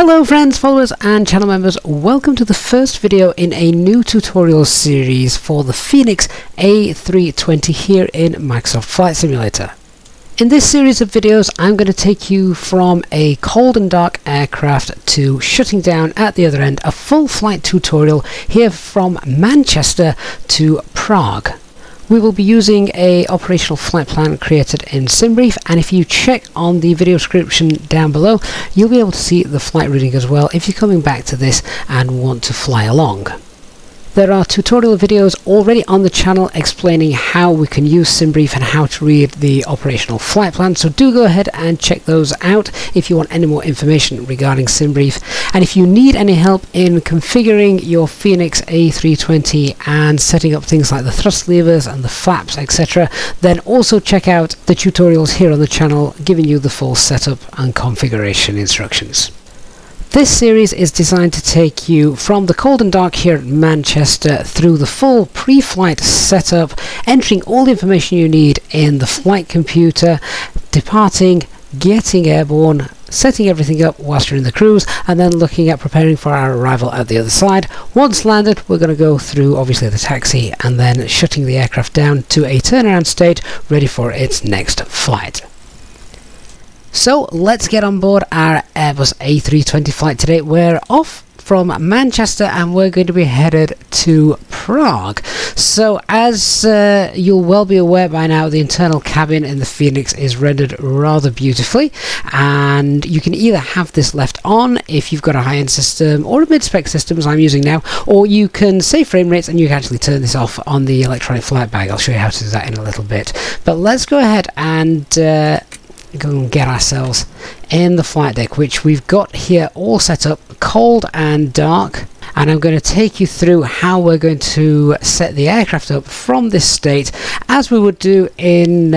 Hello friends, followers and channel members, welcome to the first video in a new tutorial series for the FENIX A320 here in Microsoft Flight Simulator. In this series of videos I'm going to take you from a cold and dark aircraft to shutting down at the other end, a full flight tutorial here from Manchester to Prague. We will be using a operational flight plan created in SimBrief, and if you check on the video description down below you'll be able to see the flight routing as well if you're coming back to this and want to fly along. There are tutorial videos already on the channel explaining how we can use SimBrief and how to read the operational flight plan, so do go ahead and check those out if you want any more information regarding SimBrief. And if you need any help in configuring your FENIX A320 and setting up things like the thrust levers and the flaps, etc., then also check out the tutorials here on the channel giving you the full setup and configuration instructions. This series is designed to take you from the cold and dark here at Manchester through the full pre-flight setup, entering all the information you need in the flight computer, departing, getting airborne, setting everything up whilst you're in the cruise, and then looking at preparing for our arrival at the other side. Once landed, we're going to go through obviously the taxi and then shutting the aircraft down to a turnaround state ready for its next flight. So let's get on board our Airbus A320 flight today. We're off from Manchester and we're going to be headed to Prague. So as you'll well be aware by now, the internal cabin in the FENIX is rendered rather beautifully, and you can either have this left on if you've got a high-end system or a mid-spec system as I'm using now, or you can save frame rates and you can actually turn this off on the electronic flight bag. I'll show you how to do that in a little bit, but let's go ahead and go and get ourselves in the flight deck, which we've got here all set up cold and dark, and I'm going to take you through how we're going to set the aircraft up from this state as we would do in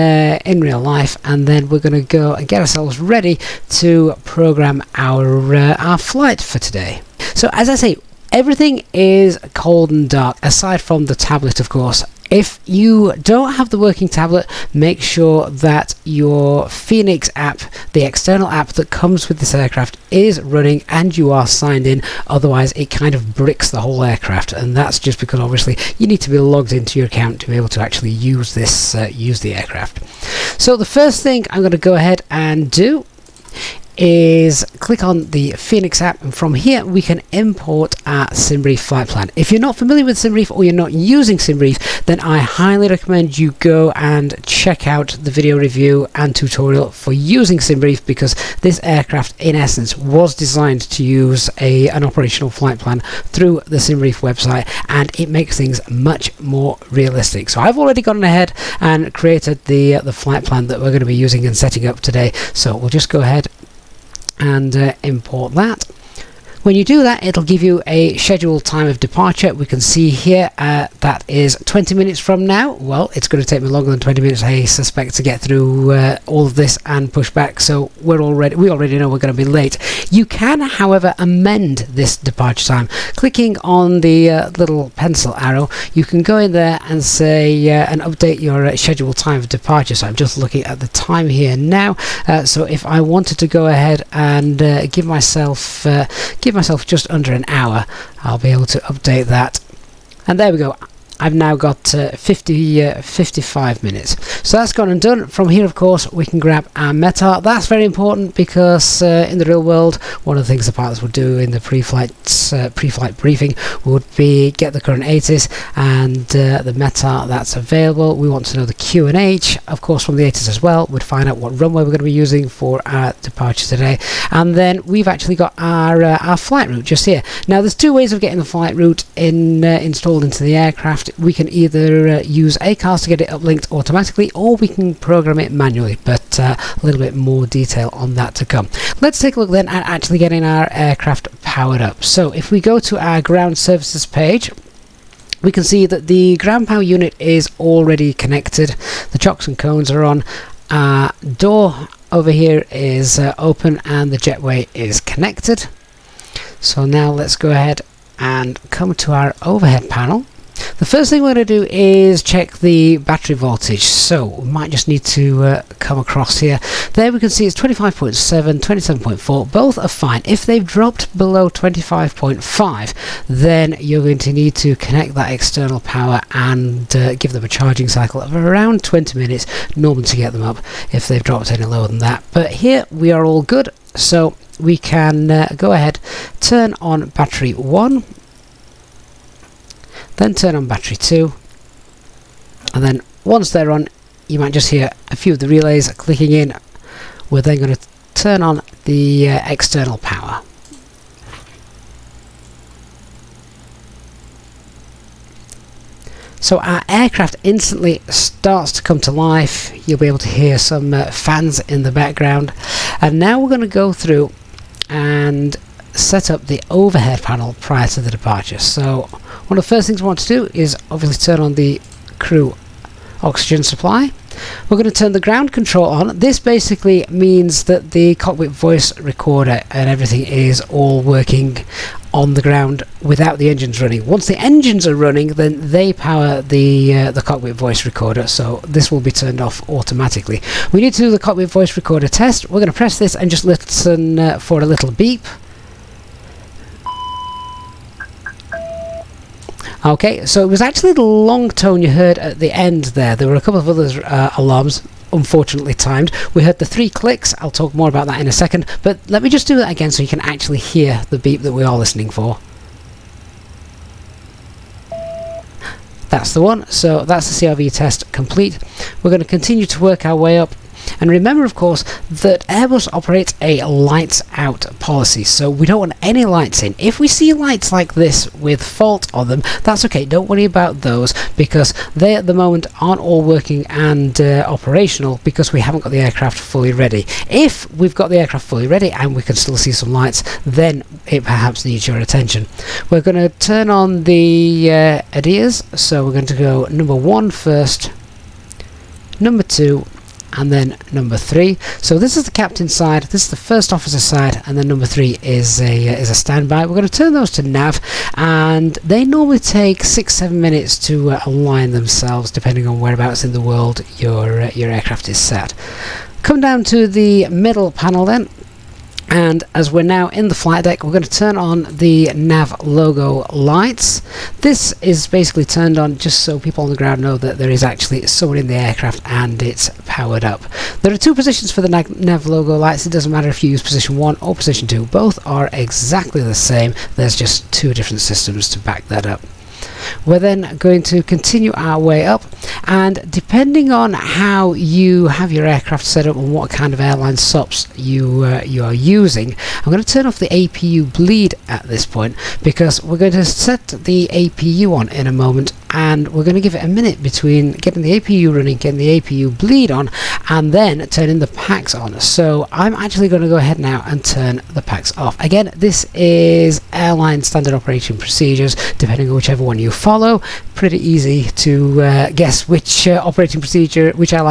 real life, and then we're going to go and get ourselves ready to program our flight for today. So as I say, everything is cold and dark aside from the tablet, of course. If you don't have the working tablet, make sure that your FENIX app, the external app that comes with this aircraft, is running and you are signed in, otherwise it kind of bricks the whole aircraft, and that's just because obviously you need to be logged into your account to be able to actually use this, use the aircraft. So the first thing I'm going to go ahead and do is click on the FENIX app, and from here we can import our SimBrief flight plan. If you're not familiar with SimBrief or you're not using SimBrief, then I highly recommend you go and check out the video review and tutorial for using SimBrief, because this aircraft in essence was designed to use an operational flight plan through the SimBrief website, and it makes things much more realistic. So I've already gone ahead and created the flight plan that we're going to be using and setting up today, so we'll just go ahead and import that. When you do that, it'll give you a scheduled time of departure. We can see here that is 20 minutes from now. Well, it's going to take me longer than 20 minutes, I suspect, to get through all of this and push back, so we already know we're going to be late. You can, however, amend this departure time. Clicking on the little pencil arrow, you can go in there and say and update your scheduled time of departure. So I'm just looking at the time here now. So if I wanted to go ahead and give myself just under an hour, I'll be able to update that, and there we go. I've now got 55 minutes. So that's gone and done. From here, of course, we can grab our METAR. That's very important because in the real world, one of the things the pilots would do in the pre-flight briefing would be get the current ATIS and the METAR that's available. We want to know the QNH, of course, from the ATIS as well. We'd find out what runway we're going to be using for our departure today, and then we've actually got our flight route just here. Now, there's two ways of getting the flight route installed into the aircraft. We can either use ACARS to get it uplinked automatically, or we can program it manually, but a little bit more detail on that to come. Let's take a look then at actually getting our aircraft powered up. So if we go to our ground services page, we can see that the ground power unit is already connected. The chocks and cones are on. Our door over here is open and the jetway is connected. So now let's go ahead and come to our overhead panel. The first thing we're going to do is check the battery voltage. So we might just need to come across here. There we can see it's 25.7, 27.4, both are fine. If they've dropped below 25.5, then you're going to need to connect that external power and give them a charging cycle of around 20 minutes normally to get them up if they've dropped any lower than that. But here we are all good, so we can go ahead, turn on battery 1, then turn on battery 2, and then once they're on, you might just hear a few of the relays clicking in. We're then going to turn on the external power. So our aircraft instantly starts to come to life. You'll be able to hear some fans in the background. And now we're going to go through and set up the overhead panel prior to the departure. So one of the first things we want to do is obviously turn on the crew oxygen supply. We're going to turn the ground control on. This basically means that the cockpit voice recorder and everything is all working on the ground without the engines running. Once the engines are running, then they power the cockpit voice recorder, so this will be turned off automatically. We need to do the cockpit voice recorder test. We're going to press this and just listen for a little beep. Okay, so it was actually the long tone you heard at the end there. There were a couple of other alarms, unfortunately timed. We heard the 3 clicks. I'll talk more about that in a second, but let me just do that again so you can actually hear the beep that we are listening for. That's the one. So that's the CRV test complete. We're going to continue to work our way up. And remember, of course, that Airbus operates a lights out policy, so we don't want any lights in. If we see lights like this with fault on them, that's okay, don't worry about those, because they at the moment aren't all working and operational because we haven't got the aircraft fully ready. If we've got the aircraft fully ready and we can still see some lights, then it perhaps needs your attention. We're going to turn on the ADIRs, so we're going to go number 1 first, number 2, and then number 3. So this is the captain's side, this is the first officer side, and then number 3 is a standby. We're going to turn those to nav, and they normally take 6-7 minutes to align themselves depending on whereabouts in the world your aircraft is set. Come down to the middle panel then. And as we're now in the flight deck, we're going to turn on the nav logo lights. This is basically turned on just so people on the ground know that there is actually someone in the aircraft and it's powered up. There are 2 positions for the nav logo lights. It doesn't matter if you use position 1 or position 2. Both are exactly the same. There's just 2 different systems to back that up. We're then going to continue our way up, and depending on how you have your aircraft set up and what kind of airline SOPs you are using, I'm going to turn off the APU bleed at this point, because we're going to set the APU on in a moment, and we're going to give it a minute between getting the APU running, getting the APU bleed on, and then turning the packs on. So I'm actually going to go ahead now and turn the packs off. Again, this is airline standard operating procedures, depending on whichever one you follow. Pretty easy to guess which airline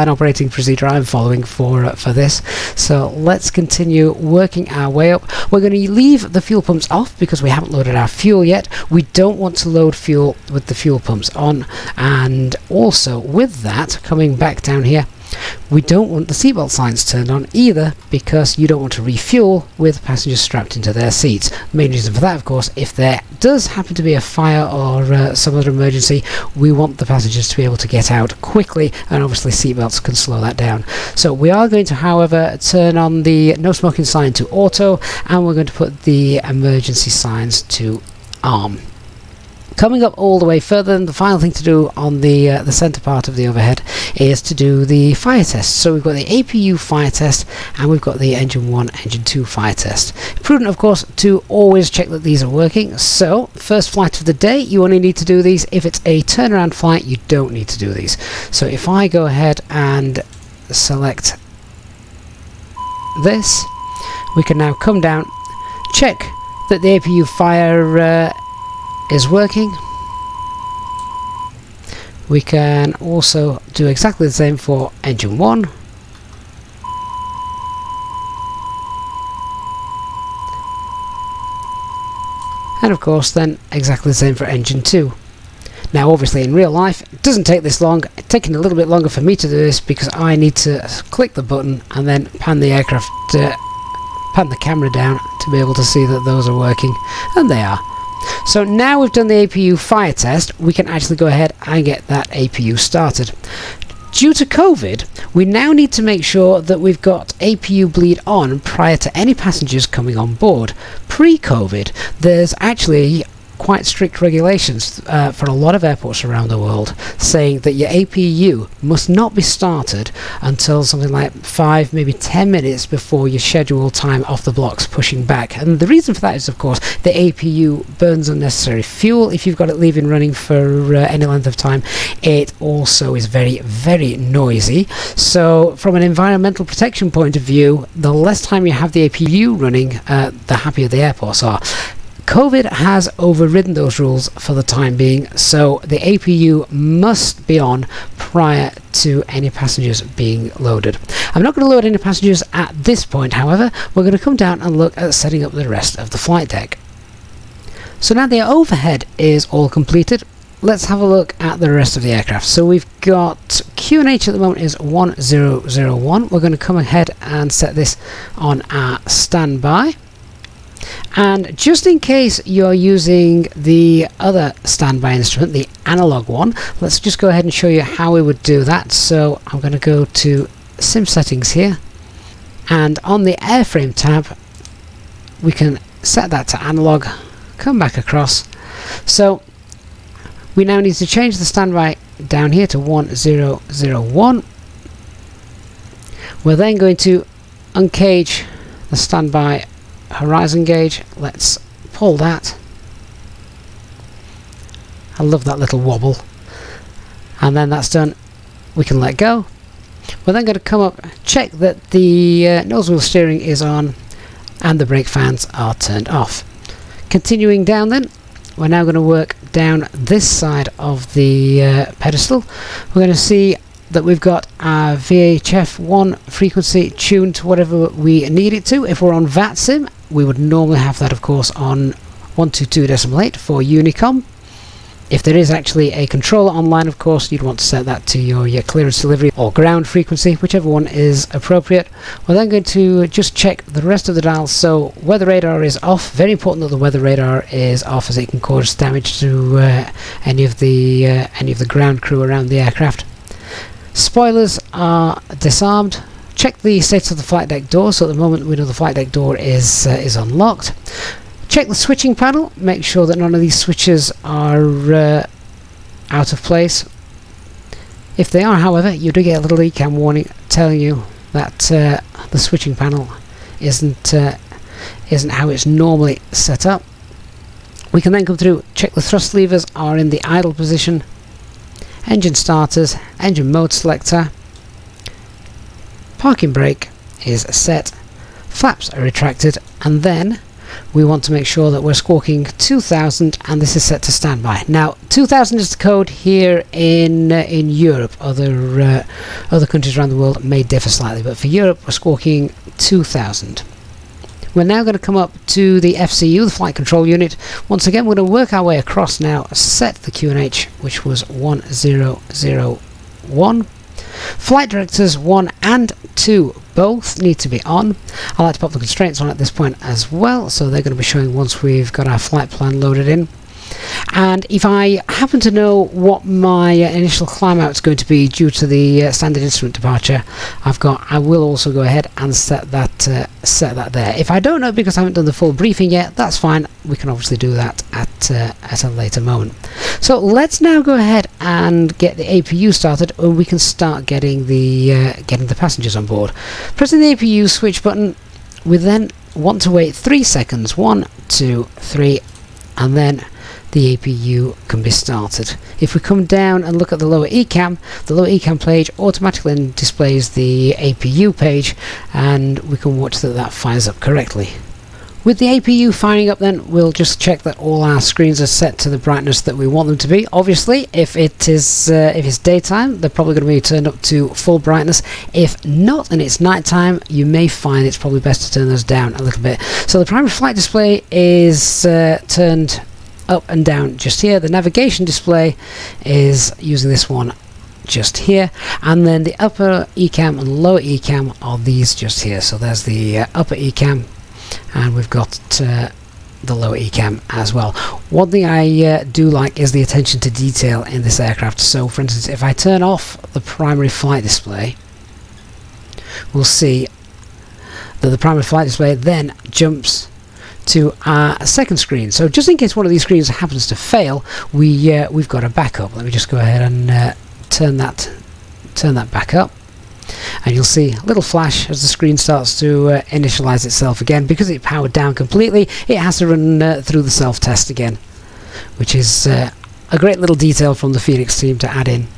operating procedure I'm following for this. So let's continue working our way up. We're going to leave the fuel pumps off because we haven't loaded our fuel yet. We don't want to load fuel with the fuel pumps on, and also with that, coming back down here, we don't want the seatbelt signs turned on either, because you don't want to refuel with passengers strapped into their seats. The main reason for that, of course, if there does happen to be a fire or some other emergency, we want the passengers to be able to get out quickly, and obviously seatbelts can slow that down. So we are going to, however, turn on the no smoking sign to auto, and we're going to put the emergency signs to arm. Coming up all the way further, and the final thing to do on the centre part of the overhead is to do the fire test. So we've got the APU fire test, and we've got the engine 1, engine 2 fire test. Prudent, of course, to always check that these are working. So first flight of the day, you only need to do these. If it's a turnaround flight, you don't need to do these. So if I go ahead and select this, we can now come down, check that the APU fire is working. We can also do exactly the same for engine 1. And of course then exactly the same for engine 2. Now obviously in real life it doesn't take this long. It's taking a little bit longer for me to do this because I need to click the button and then pan the aircraft, pan the camera down to be able to see that those are working, and they are. So now we've done the APU fire test, we can actually go ahead and get that APU started. Due to COVID, we now need to make sure that we've got APU bleed on prior to any passengers coming on board. Pre-COVID, there's actually quite strict regulations for a lot of airports around the world saying that your APU must not be started until something like 5, maybe 10 minutes before your scheduled time off the blocks pushing back. And the reason for that is, of course, the APU burns unnecessary fuel if you've got it leaving running for any length of time. It also is very, very noisy. So from an environmental protection point of view, the less time you have the APU running, the happier the airports are. COVID has overridden those rules for the time being, so the APU must be on prior to any passengers being loaded. I'm not going to load any passengers at this point, however. We're going to come down and look at setting up the rest of the flight deck. So now the overhead is all completed. Let's have a look at the rest of the aircraft. So we've got QNH at the moment is 1001. We're going to come ahead and set this on our standby. And just in case you're using the other standby instrument, the analog one, let's just go ahead and show you how we would do that. So I'm going to go to sim settings here, and on the airframe tab we can set that to analog, come back across. So we now need to change the standby down here to 1001. We're then going to uncage the standby horizon gauge. Let's pull that. I love that little wobble. And then that's done. We can let go. We're then going to come up, check that the nose wheel steering is on and the brake fans are turned off. Continuing down then, we're now going to work down this side of the pedestal. We're going to see that we've got our VHF 1 frequency tuned to whatever we need it to. If we're on VATSIM, we would normally have that, of course, on 122.8 for Unicom. If there is actually a controller online, of course, you'd want to set that to your clearance delivery or ground frequency, whichever one is appropriate. We're then going to just check the rest of the dials. So weather radar is off. Very important that the weather radar is off, as it can cause damage to any of the ground crew around the aircraft. Spoilers are disarmed. Check the status of the flight deck door. So at the moment we know the flight deck door is unlocked. Check the switching panel. Make sure that none of these switches are out of place. If they are, however, you do get a little ECAM warning telling you that the switching panel isn't how it's normally set up. We can then come through, check the thrust levers are in the idle position. Engine starters, engine mode selector, parking brake is set, flaps are retracted, and then we want to make sure that we're squawking 2000, and this is set to standby. Now 2000 is the code here in Europe. Other countries around the world may differ slightly, but for Europe we're squawking 2000. We're now going to come up to the FCU, the flight control unit. Once again, we're going to work our way across now, set the QNH, which was 1001. Flight directors 1 and 2 both need to be on. I like to pop the constraints on at this point as well, so they're going to be showing once we've got our flight plan loaded in. And if I happen to know what my initial climb out is going to be due to the standard instrument departure I will also go ahead and set that there. If I don't know because I haven't done the full briefing yet, that's fine. We can obviously do that at a later moment. So let's now go ahead and get the APU started, and we can start getting the passengers on board. Pressing the APU switch button, we then want to wait 3 seconds. 1, 2, 3, and then the APU can be started. If we come down and look at the lower ECAM page automatically displays the APU page, and we can watch that fires up correctly. With the APU firing up then, we'll just check that all our screens are set to the brightness that we want them to be. Obviously, if it's daytime, they're probably going to be turned up to full brightness. If not, and it's nighttime, you may find it's probably best to turn those down a little bit. So the primary flight display is turned up and down just here. The navigation display is using this one just here, and then the upper ECAM and lower ECAM are these just here. So there's the upper ECAM, and we've got the lower ECAM as well. One thing I do like is the attention to detail in this aircraft. So for instance, if I turn off the primary flight display, we'll see that the primary flight display then jumps to our second screen. So just in case one of these screens happens to fail, we've got a backup. Let me just go ahead and turn that back up, and you'll see a little flash as the screen starts to initialize itself again. Because it powered down completely, it has to run through the self-test again, which is a great little detail from the FENIX team to add in.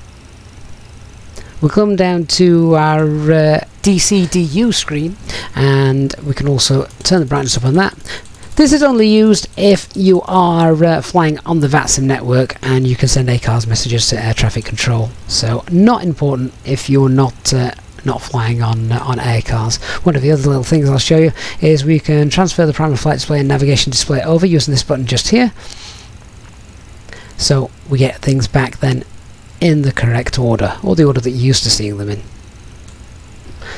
We'll come down to our DCDU screen, and we can also turn the brightness up on that. This is only used if you are flying on the VATSIM network, and you can send ACARS messages to air traffic control. So not important if you're not flying on ACARS. One of the other little things I'll show you is we can transfer the primary flight display and navigation display over using this button just here. So we get things back then in the correct order, or the order that you're used to seeing them in.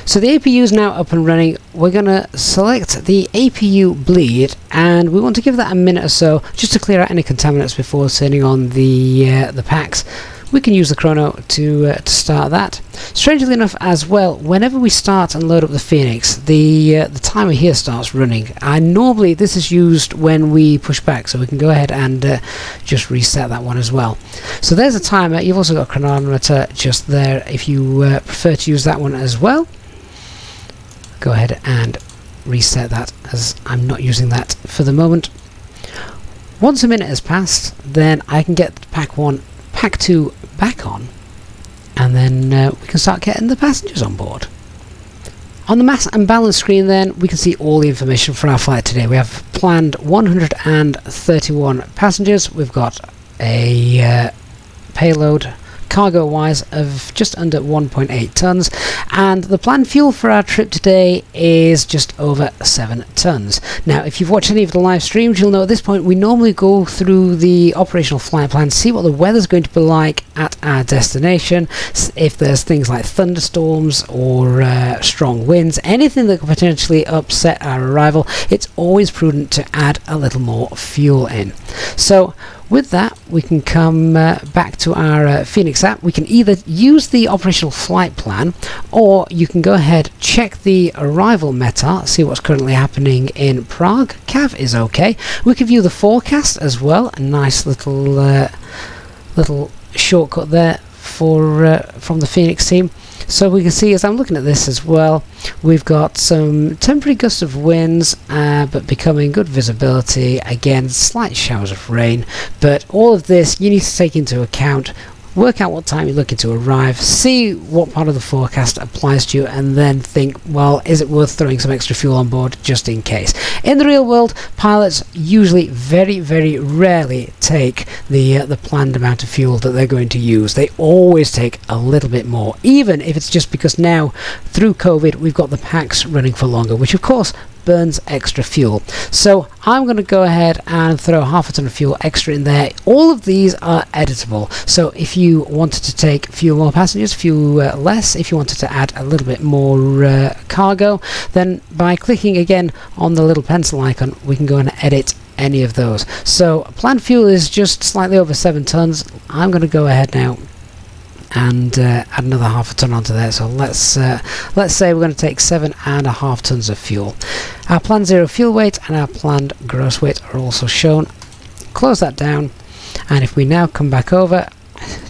So the APU is now up and running. We're going to select the APU bleed, and we want to give that a minute or so just to clear out any contaminants before turning on the packs. We can use the chrono to start that. Strangely enough as well, whenever we start and load up the FENIX, the timer here starts running. And normally this is used when we push back, so we can go ahead and just reset that one as well. So there's a timer. You've also got a chronometer just there if you prefer to use that one as well. Go ahead and reset that, as I'm not using that for the moment. Once a minute has passed, then I can get pack 1, pack 2 back on, and then we can start getting the passengers on board. On the mass and balance screen then, we can see all the information for our flight today. We have planned 131 passengers. We've got a payload cargo wise of just under 1.8 tons, and the planned fuel for our trip today is just over 7 tons. Now if you've watched any of the live streams, you'll know at this point we normally go through the operational flight plan, see what the weather's going to be like at our destination, if there's things like thunderstorms or strong winds, anything that could potentially upset our arrival. It's always prudent to add a little more fuel in. So with that, we can come back to our FENIX app. We can either use the operational flight plan, or you can go ahead, check the arrival METAR, see what's currently happening in Prague. CAV is okay. We can view the forecast as well. A nice little shortcut there for from the FENIX team. So we can see, as I'm looking at this as well, we've got some temporary gusts of winds, but becoming good visibility. Again, slight showers of rain, but all of this you need to take into account. Work out what time you're looking to arrive, see what part of the forecast applies to you, and then think, well, is it worth throwing some extra fuel on board just in case? In the real world, pilots usually very, very rarely take the planned amount of fuel that they're going to use. They always take a little bit more, even if it's just because now, through COVID, we've got the packs running for longer, which of course burns extra fuel. So I'm going to go ahead and throw half a ton of fuel extra in there. All of these are editable, so if you wanted to take a few more passengers, a few less, if you wanted to add a little bit more cargo, then by clicking again on the little pencil icon, we can go and edit any of those. So planned fuel is just slightly over 7 tons. I'm going to go ahead now and add another half a ton onto there. So let's say we're going to take 7.5 tons of fuel. Our planned zero fuel weight and our planned gross weight are also shown. Close that down, and if we now come back over,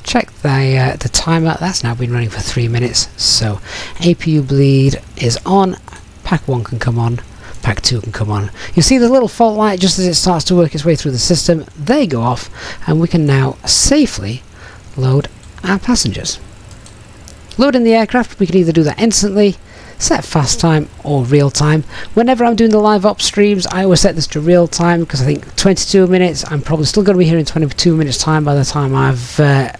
check the timer, that's now been running for 3 minutes. So APU bleed is on, pack 1 can come on, pack 2 can come on. You see the little fault light just as it starts to work its way through the system. They go off, and we can now safely load our passengers. Loading the aircraft, we can either do that instantly, set fast time, or real time. Whenever I'm doing the live ops streams, I always set this to real time, because I think 22 minutes, I'm probably still going to be here in 22 minutes time by the time I've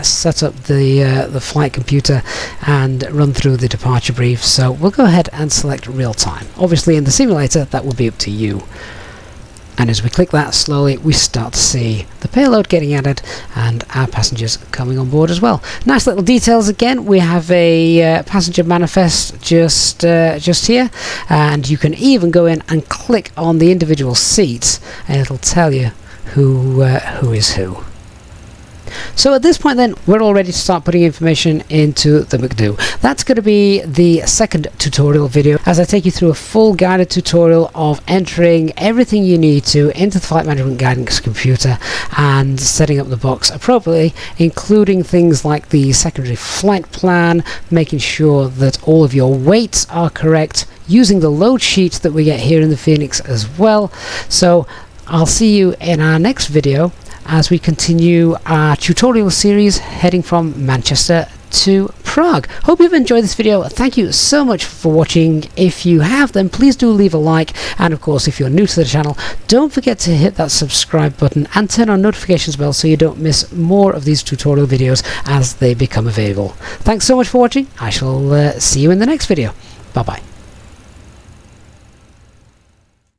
set up the flight computer and run through the departure brief. So we'll go ahead and select real time. Obviously in the simulator that will be up to you. And as we click that slowly, we start to see the payload getting added and our passengers coming on board as well. Nice little details again. We have a passenger manifest just here, and you can even go in and click on the individual seats and it'll tell you who is who. So at this point then, we're all ready to start putting information into the MCDU. That's going to be the second tutorial video as I take you through a full guided tutorial of entering everything you need to into the flight management guidance computer and setting up the box appropriately, including things like the secondary flight plan, making sure that all of your weights are correct, using the load sheets that we get here in the FENIX as well. So I'll see you in our next video as we continue our tutorial series heading from Manchester to Prague. Hope you've enjoyed this video. Thank you so much for watching. If you have, then please do leave a like, and of course if you're new to the channel, don't forget to hit that subscribe button and turn on notifications bell so you don't miss more of these tutorial videos as they become available. Thanks so much for watching. I shall see you in the next video. Bye bye.